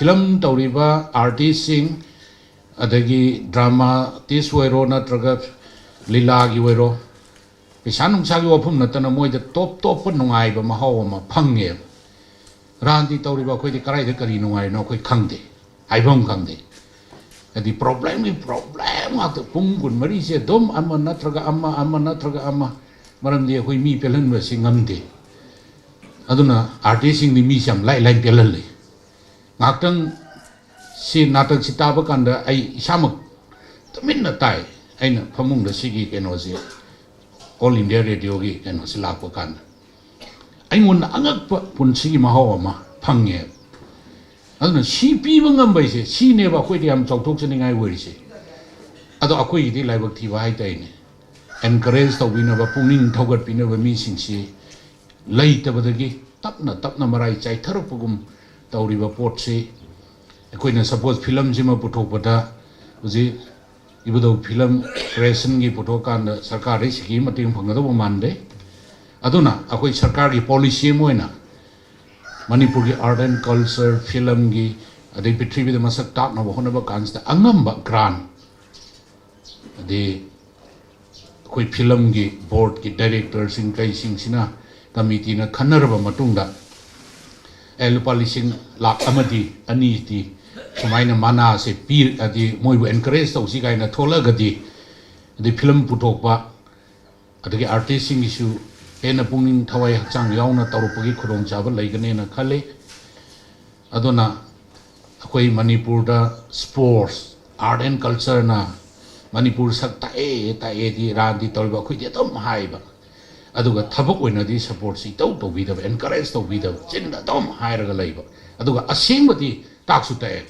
film tauriba artist sing adagi drama tis wero natraga lila gi wero pisanung sagi wapum natana moida top nungai ba mahaw ma phange ranti tauriba khoi di karai de kari nungai no khoi khangde haibam khangde adi problem at pungun mari se dom amma natraga amma maram de khoi mi pelan ba singamde aduna artist sing ni mi sam lai pelal ngakang si natak si taba kanda ay isamak tamin na tay ay na pamung da sige keno si All India Radio gi keno si lakwa kanda ay ngun angak pa pun sige mahawa ma pangye aduna si pibang ambay si si neba ako'y di am choktok sa ningay wari si ato ako'y di laibag tiba ay tayo ni encourage tau binaba pungning tawgat binaba missing si lay tabadagi tap na maray chay tarap pagum tauriba port si ako'y suppose film si maputok uji ibadaw film creation gi putok kan sarkar sigi mating phangado mande aduna ako'y sarkar gi policy mo na Manipur gi art and culture film gi adai pitri bi masak tak na bohona ba kansta angamba grant ade ako'y film gi board gi director sing kai sing sina committee na khanarba matungda lupa lising lak amadi ani ti sumaina mana se pir adi moibu encourage tau si kaina thola gadi adi film putok ba adagi artist sing isu ena pungning thawai hakchang yauna tarupagi khurong chaba laigane na khale adona akoi Manipur da sports art and culture na Manipur sak tae di randi tolba khoi de tom haiba aduga thabak oina di support si tau to bidab encourage to bidab chinda tom hairaga laiba aduga asing bati taksu tae